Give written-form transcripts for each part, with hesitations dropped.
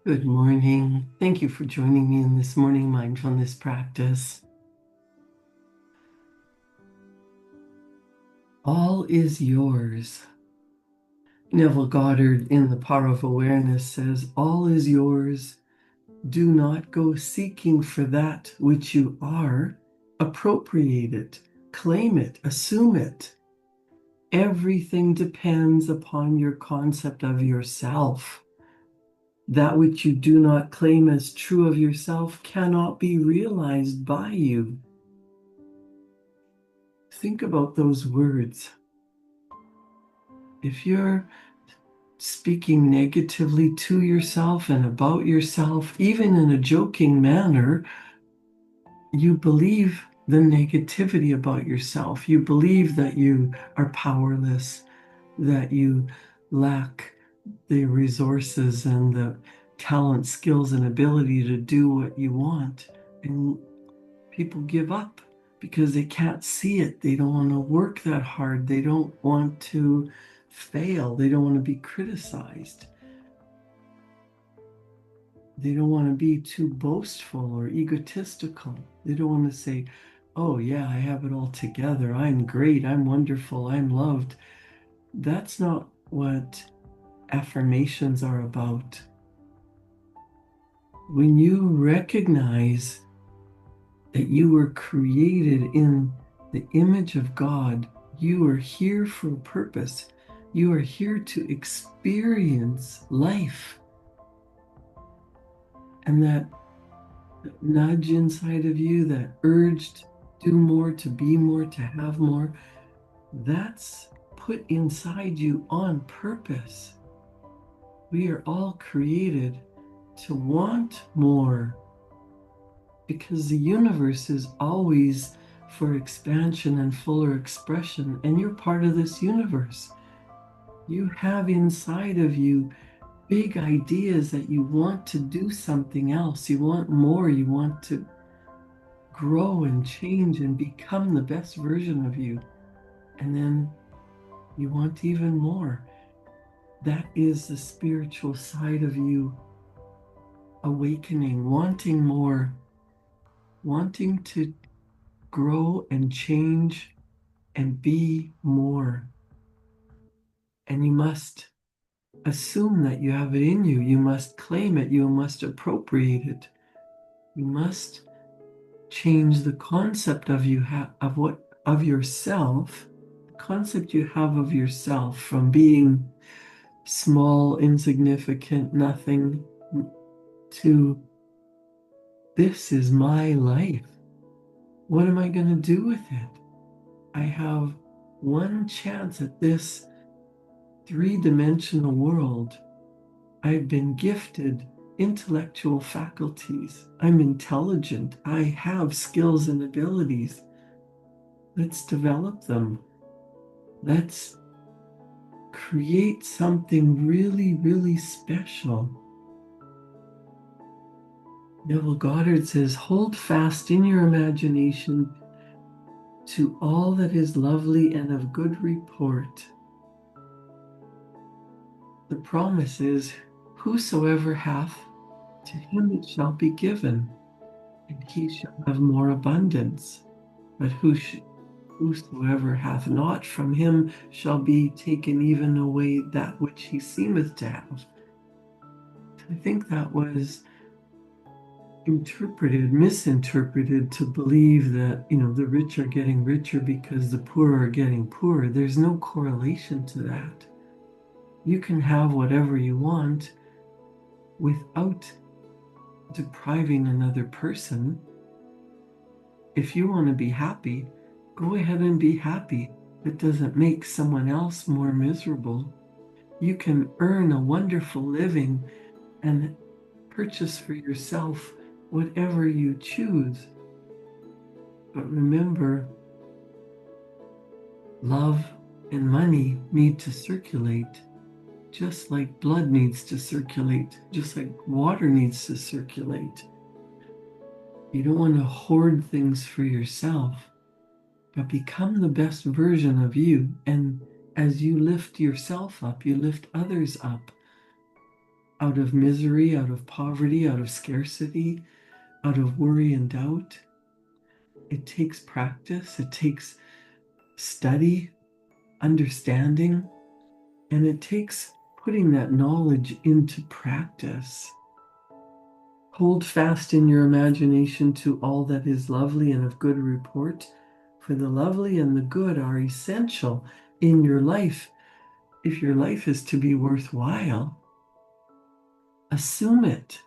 Good morning. Thank you for joining me in this morning mindfulness practice. All is yours. Neville Goddard in The Power of Awareness says, all is yours. Do not go seeking for that which you are. Appropriate it, claim it, assume it. Everything depends upon your concept of yourself. That which you do not claim as true of yourself cannot be realized by you. Think about those words. If you're speaking negatively to yourself and about yourself, even in a joking manner, you believe the negativity about yourself. You believe that you are powerless, that you lack the resources and the talent, skills, and ability to do what you want. And people give up because they can't see it. They don't want to work that hard. They don't want to fail. They don't want to be criticized. They don't want to be too boastful or egotistical. They don't want to say, oh, yeah, I have it all together. I'm great. I'm wonderful. I'm loved. That's not what affirmations are about. When you recognize that you were created in the image of God, you are here for a purpose. You are here to experience life. And that nudge inside of you, that urge to do more, to be more, to have more, that's put inside you on purpose. We are all created to want more because the universe is always for expansion and fuller expression, and you're part of this universe. You have inside of you big ideas that you want to do something else. You want more. You want to grow and change and become the best version of you. And then you want even more. That is the spiritual side of you awakening, wanting more, wanting to grow and change and be more. And you must assume that you have it in you. You must claim it. You must appropriate it. You must change the concept of of yourself, the concept you have of yourself from being small, insignificant, nothing, to this is my life. What am I going to do with it? I have one chance at this three-dimensional world. I've been gifted intellectual faculties. I'm intelligent. I have skills and abilities. Let's develop them. Let's create something really, really special. Neville Goddard says, hold fast in your imagination to all that is lovely and of good report. The promise is, whosoever hath, to him it shall be given, and he shall have more abundance. But whosoever hath not, from him shall be taken even away that which he seemeth to have. I think that was misinterpreted to believe that, the rich are getting richer because the poor are getting poorer. There's no correlation to that. You can have whatever you want without depriving another person. If you want to be happy, go ahead and be happy. It doesn't make someone else more miserable. You can earn a wonderful living and purchase for yourself whatever you choose. But remember, love and money need to circulate, just like blood needs to circulate, just like water needs to circulate. You don't want to hoard things for yourself, but become the best version of you. And as you lift yourself up, you lift others up. out of misery, out of poverty, out of scarcity, out of worry and doubt. It takes practice, it takes study, understanding, and it takes putting that knowledge into practice. Hold fast in your imagination to all that is lovely and of good report, for the lovely and the good are essential in your life. If your life is to be worthwhile, assume it.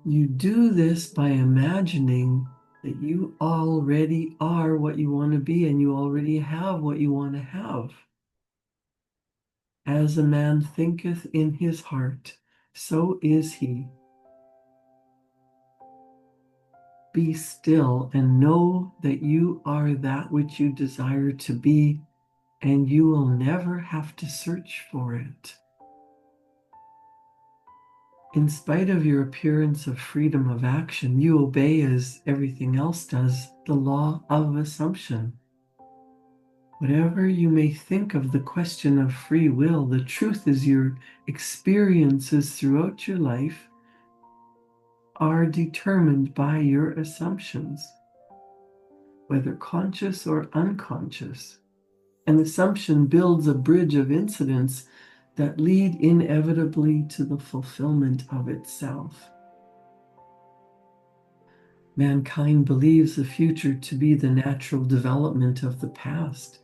You do this by imagining that you already are what you want to be and you already have what you want to have. As a man thinketh in his heart, so is he. Be still and know that you are that which you desire to be, and you will never have to search for it. In spite of your appearance of freedom of action, you obey, as everything else does, the law of assumption. Whatever you may think of the question of free will, the truth is your experiences throughout your life are determined by your assumptions, whether conscious or unconscious. An assumption builds a bridge of incidents that lead inevitably to the fulfillment of itself. Mankind believes the future to be the natural development of the past,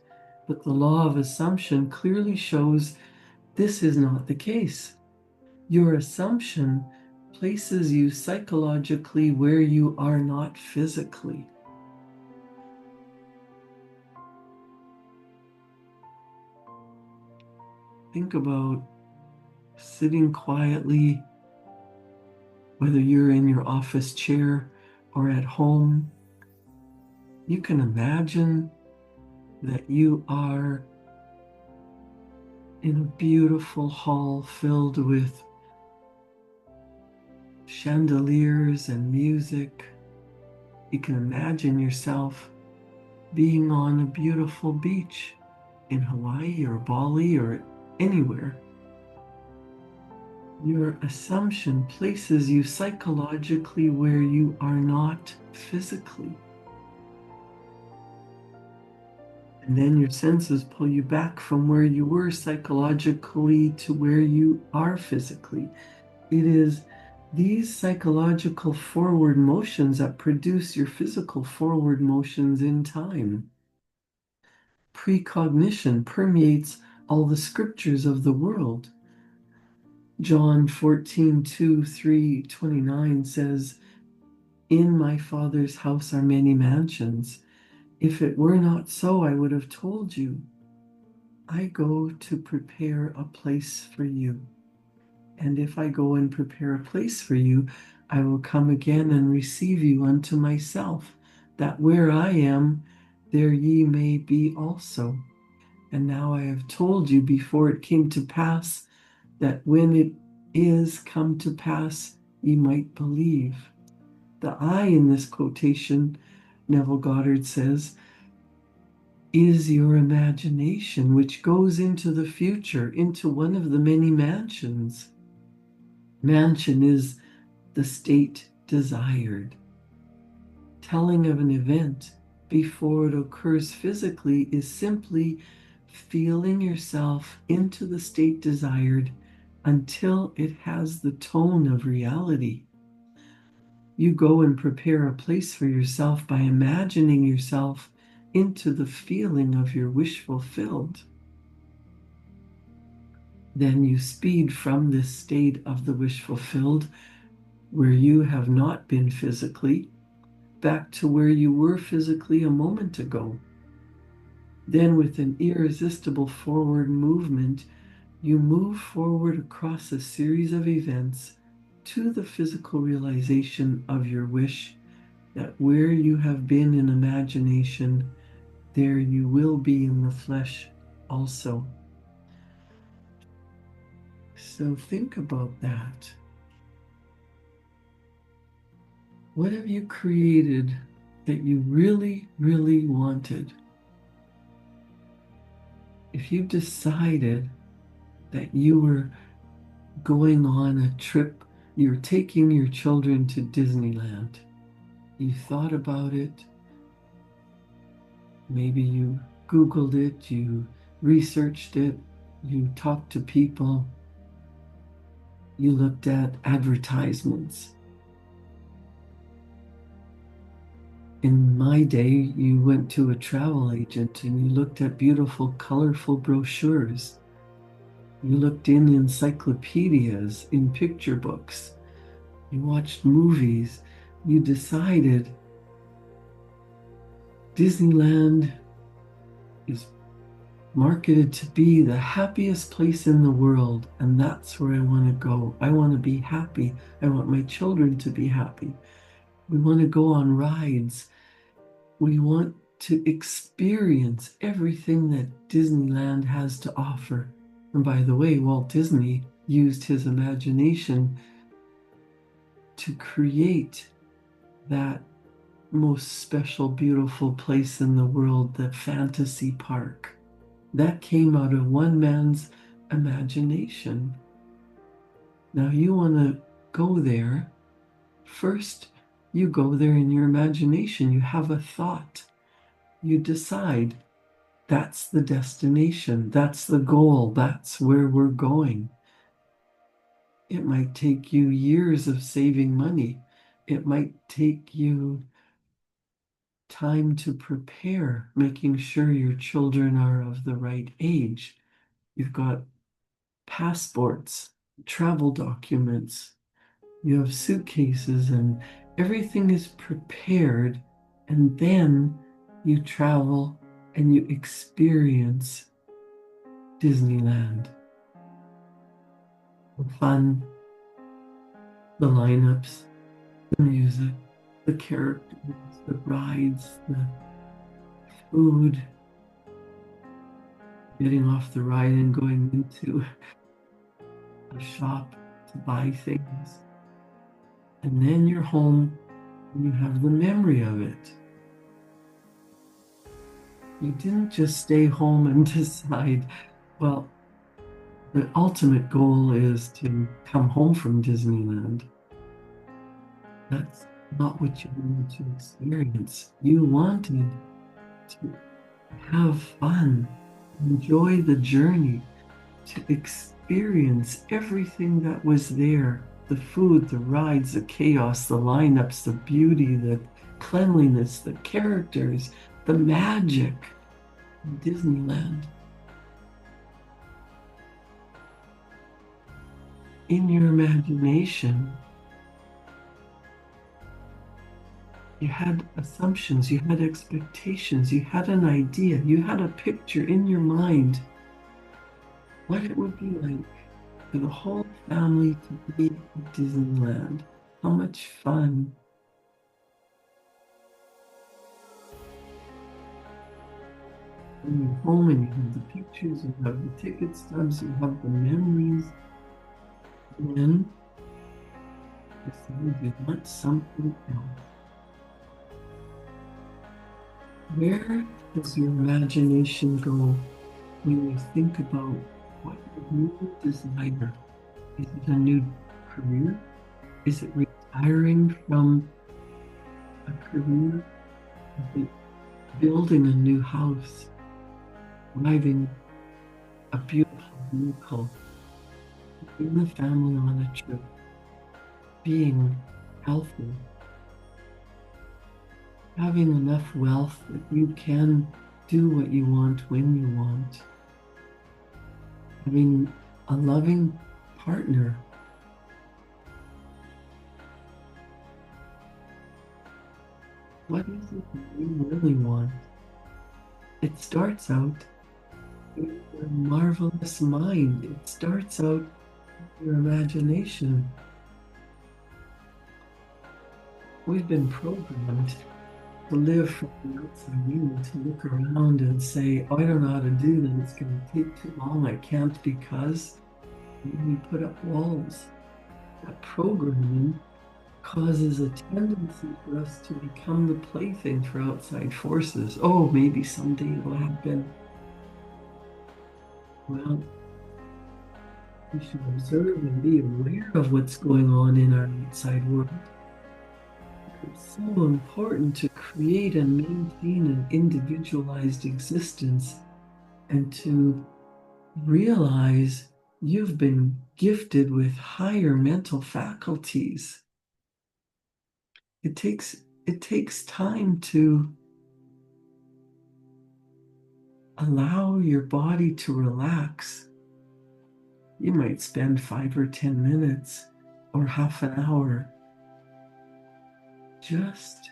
but the law of assumption clearly shows this is not the case. Your assumption places you psychologically where you are not physically. Think about sitting quietly, whether you're in your office chair or at home. You can imagine that you are in a beautiful hall filled with chandeliers and music. You can imagine yourself being on a beautiful beach in Hawaii or Bali or anywhere. Your assumption places you psychologically where you are not physically. And then your senses pull you back from where you were psychologically to where you are physically. It is these psychological forward motions that produce your physical forward motions in time. Precognition permeates all the scriptures of the world. John 14:2-3:29 says, "In my Father's house are many mansions. If it were not so, I would have told you. I go to prepare a place for you. And if I go and prepare a place for you, I will come again and receive you unto myself, that where I am, there ye may be also. And now I have told you before it came to pass, that when it is come to pass, ye might believe." The I in this quotation, Neville Goddard says, is your imagination, which goes into the future, into one of the many mansions. Mansion is the state desired. Telling of an event before it occurs physically is simply feeling yourself into the state desired until it has the tone of reality. You go and prepare a place for yourself by imagining yourself into the feeling of your wish fulfilled. Then you speed from this state of the wish fulfilled, where you have not been physically, back to where you were physically a moment ago. Then, with an irresistible forward movement, you move forward across a series of events to the physical realization of your wish, that where you have been in imagination, there you will be in the flesh also. So think about that. What have you created that you really, really wanted? If you decided that you were going on a trip. You're taking your children to Disneyland. You thought about it. Maybe you Googled it, you researched it, you talked to people, you looked at advertisements. In my day, you went to a travel agent and you looked at beautiful, colorful brochures. You looked in encyclopedias, in picture books. You watched movies. You decided Disneyland is marketed to be the happiest place in the world, and that's where I want to go. I want to be happy. I want my children to be happy. We want to go on rides. We want to experience everything that Disneyland has to offer. And by the way, Walt Disney used his imagination to create that most special, beautiful place in the world, the fantasy park. That came out of one man's imagination. Now you want to go there. First, you go there in your imagination. You have a thought. You decide that's the destination. That's the goal. That's where we're going. It might take you years of saving money. It might take you time to prepare, making sure your children are of the right age. You've got passports, travel documents, you have suitcases, and everything is prepared. And then you travel and you experience Disneyland. The fun, the lineups, the music, the characters, the rides, the food, getting off the ride and going into a shop to buy things. And then you're home and you have the memory of it. You didn't just stay home and decide, well, the ultimate goal is to come home from Disneyland. That's not what you wanted to experience. You wanted to have fun, enjoy the journey, to experience everything that was there. The food, the rides, the chaos, the lineups, the beauty, the cleanliness, the characters, the magic in Disneyland. In your imagination, you had assumptions, you had expectations, you had an idea, you had a picture in your mind what it would be like for the whole family to be at Disneyland. How much fun. When you're home and you have the pictures, you have the ticket stubs, you have the memories, then decide you want something else. Where does your imagination go when you think about what you desire? Is it a new career? Is it retiring from a career? Is it building a new house? Driving a beautiful vehicle? Taking the family on a trip? Being healthy? Having enough wealth that you can do what you want when you want. Having a loving partner. What is it that you really want? It starts out in your marvelous mind. It starts out in your imagination. We've been programmed to live from the outside in, to look around and say, oh, I don't know how to do that. It's going to take too long. I can't because we put up walls. That programming causes a tendency for us to become the plaything for outside forces. Oh, maybe someday it'll happen. Well, We should observe and be aware of what's going on in our outside world. It's so important to create and maintain an individualized existence and to realize you've been gifted with higher mental faculties. It takes time to allow your body to relax. You might spend 5 or 10 minutes or half an hour just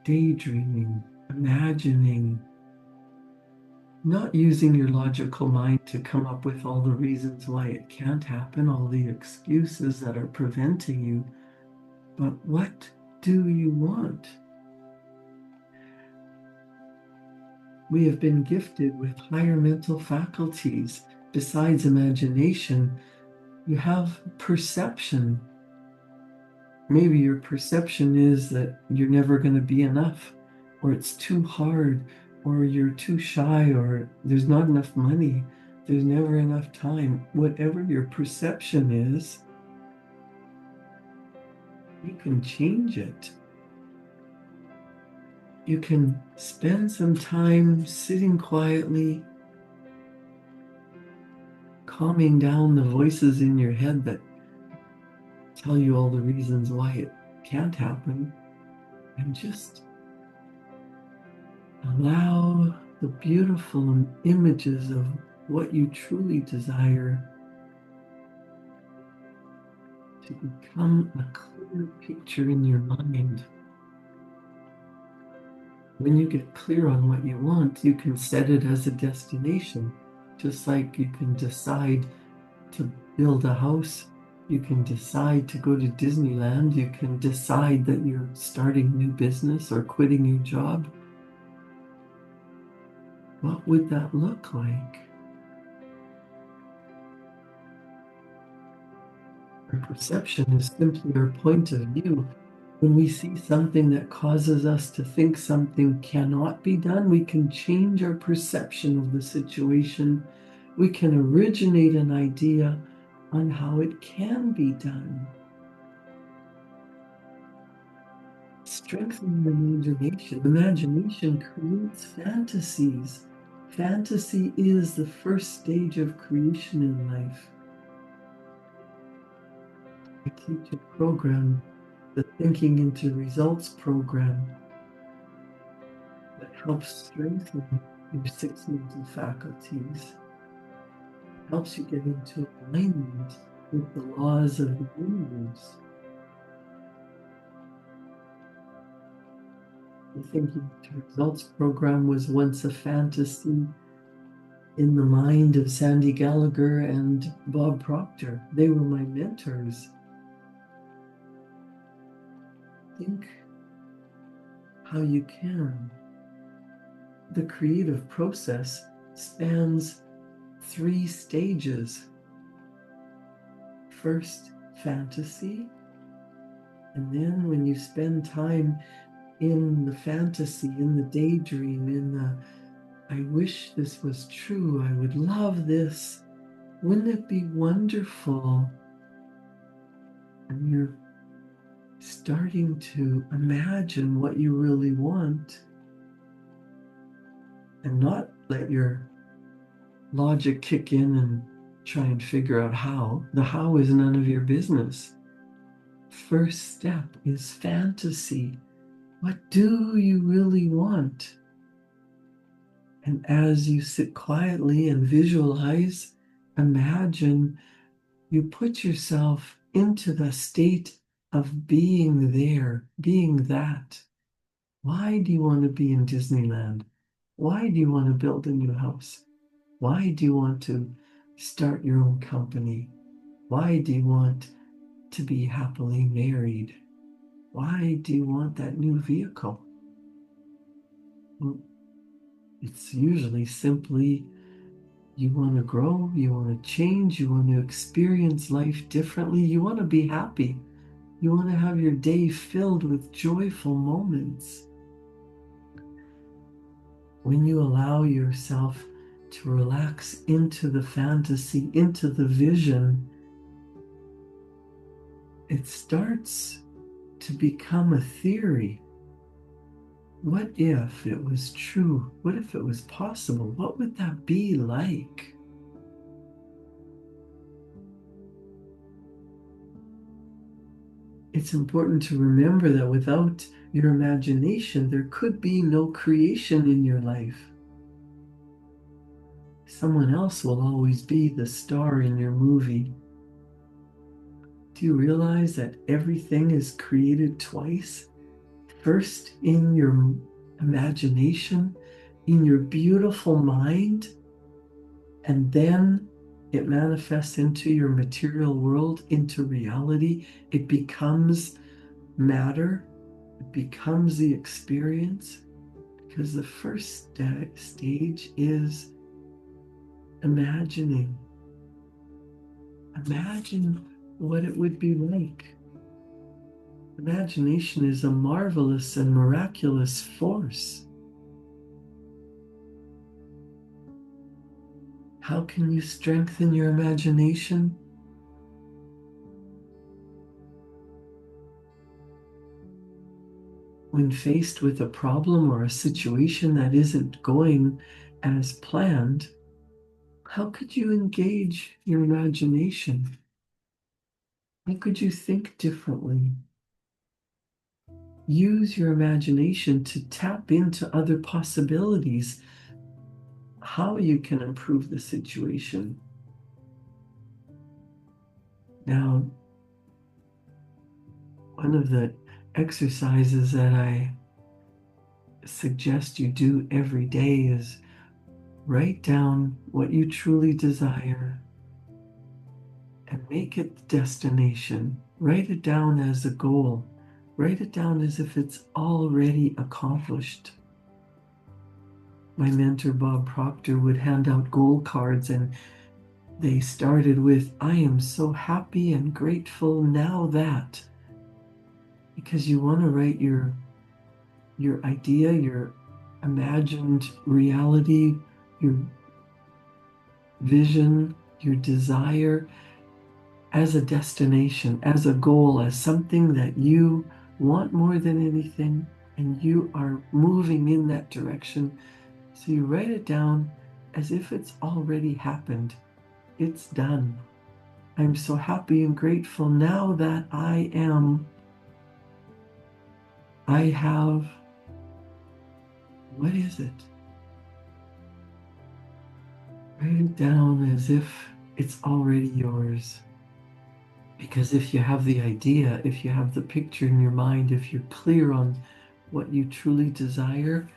daydreaming, imagining, not using your logical mind to come up with all the reasons why it can't happen, all the excuses that are preventing you, but what do you want? We have been gifted with higher mental faculties. Besides imagination, you have perception. Maybe your perception is that you're never going to be enough, or it's too hard, or you're too shy, or there's not enough money, there's never enough time. Whatever your perception is, you can change it. You can spend some time sitting quietly, calming down the voices in your head that tell you all the reasons why it can't happen, and just allow the beautiful images of what you truly desire to become a clear picture in your mind. When you get clear on what you want, you can set it as a destination. Just like you can decide to build a house, you can decide to go to Disneyland, you can decide that you're starting new business or quitting your job. What would that look like? Our perception is simply our point of view. When we see something that causes us to think something cannot be done, we can change our perception of the situation. We can originate an idea on how it can be done. Strengthen the imagination. Imagination creates fantasies. Fantasy is the first stage of creation in life. I teach a program, the Thinking into Results program, that helps strengthen your 6 mental faculties, helps you get into alignment with the laws of the universe. The Thinking into Results program was once a fantasy in the mind of Sandy Gallagher and Bob Proctor. They were my mentors. Think how you can. The creative process spans 3 stages. First, fantasy, and then when you spend time in the fantasy, in the daydream, in the, I wish this was true, I would love this, wouldn't it be wonderful? And you're starting to imagine what you really want and not let your logic kick in and try and figure out how. The how is none of your business. First step is fantasy. What do you really want? And as you sit quietly and visualize, imagine, you put yourself into the state of being there, being that. Why do you want to be in Disneyland? Why do you want to build a new house? Why do you want to start your own company? Why do you want to be happily married? Why do you want that new vehicle? Well, it's usually simply you want to grow, you want to change, you want to experience life differently, you want to be happy, you want to have your day filled with joyful moments. When you allow yourself to relax into the fantasy, into the vision, it starts to become a theory. What if it was true? What if it was possible? What would that be like? It's important to remember that without your imagination, there could be no creation in your life. Someone else will always be the star in your movie. Do you realize that everything is created twice? First in your imagination, in your beautiful mind, and then it manifests into your material world, into reality. It becomes matter, it becomes the experience, because the first stage is imagining. Imagine what it would be like. Imagination is a marvelous and miraculous force. How can you strengthen your imagination? When faced with a problem or a situation that isn't going as planned, how could you engage your imagination? How could you think differently? Use your imagination to tap into other possibilities, how you can improve the situation. Now, one of the exercises that I suggest you do every day is write down what you truly desire and make it the destination. Write it down as a goal. Write it down as if it's already accomplished. My mentor, Bob Proctor, would hand out goal cards, and they started with, "I am so happy and grateful now that," because you want to write your idea, your imagined reality, your vision, your desire as a destination, as a goal, as something that you want more than anything, and you are moving in that direction. So you write it down as if it's already happened. It's done. I'm so happy and grateful now that I have, what is it? Write it down as if it's already yours. Because if you have the idea, if you have the picture in your mind, if you're clear on what you truly desire,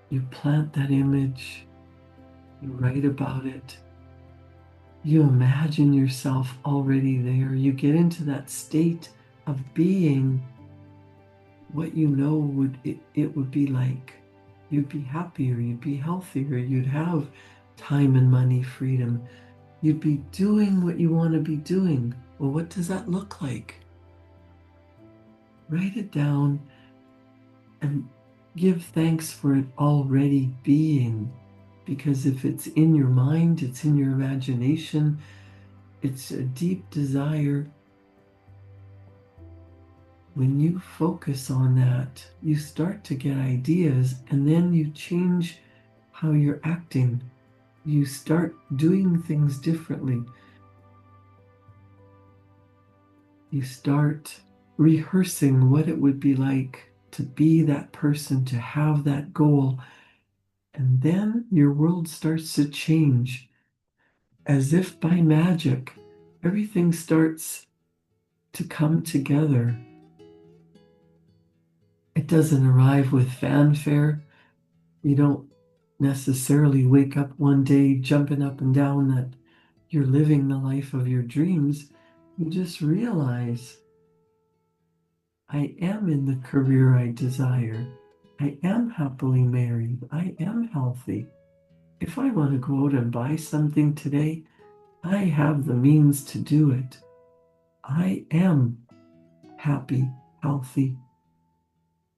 you plant that image, you write about it, you imagine yourself already there, you get into that state of being what you know it would be like. You'd be happier, you'd be healthier, you'd have time and money freedom. You'd be doing what you want to be doing. Well, what does that look like? Write it down and give thanks for it already being. Because if it's in your mind, it's in your imagination, it's a deep desire. When you focus on that, you start to get ideas, and then you change how you're acting. You start doing things differently. You start rehearsing what it would be like to be that person, to have that goal. And then your world starts to change. As if by magic, everything starts to come together. It doesn't arrive with fanfare. You don't necessarily wake up one day jumping up and down that you're living the life of your dreams. You just realize, I am in the career I desire. I am happily married. I am healthy. If I want to go out and buy something today, I have the means to do it. I am happy, healthy.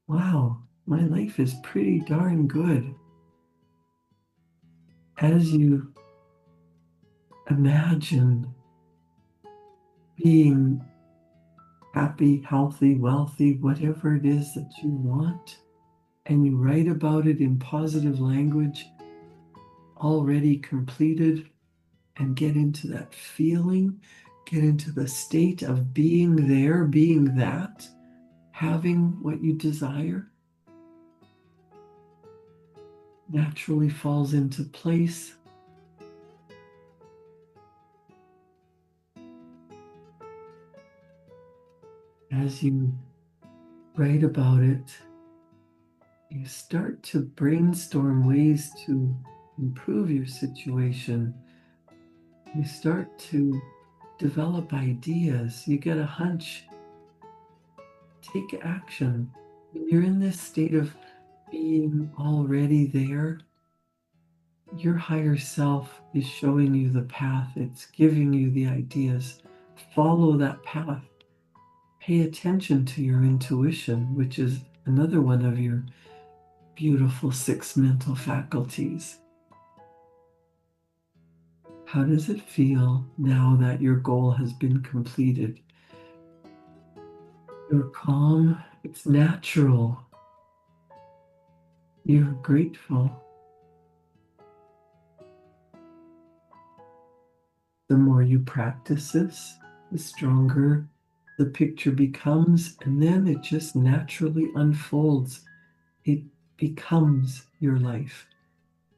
Wow, my life is pretty darn good. As you imagine being happy, healthy, wealthy, whatever it is that you want, and you write about it in positive language, already completed, and get into that feeling, get into the state of being there, being that, having what you desire, naturally falls into place. As you write about it, you start to brainstorm ways to improve your situation. You start to develop ideas. You get a hunch. Take action. When you're in this state of being already there, your higher self is showing you the path. It's giving you the ideas. Follow that path. Pay attention to your intuition, which is another one of your beautiful 6 mental faculties. How does it feel now that your goal has been completed? You're calm. It's natural. You're grateful. The more you practice this, the stronger the picture becomes, and then it just naturally unfolds. It becomes your life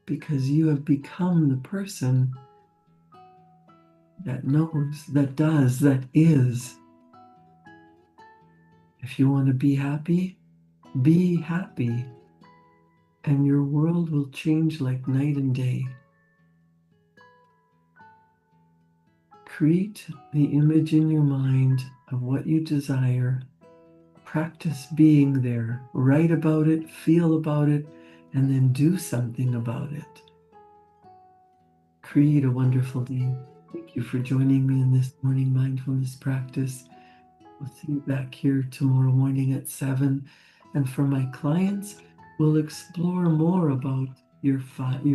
because you have become the person that knows, that does, that is. If you want to be happy, and your world will change like night and day. Create the image in your mind of what you desire. Practice being there. Write about it, feel about it, and then do something about it. Create a wonderful day. Thank you for joining me in this morning mindfulness practice. We'll see you back here tomorrow morning at 7. And for my clients, we'll explore more about your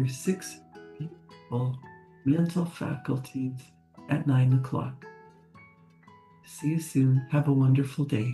6 beautiful mental faculties at 9 o'clock. See you soon. Have a wonderful day.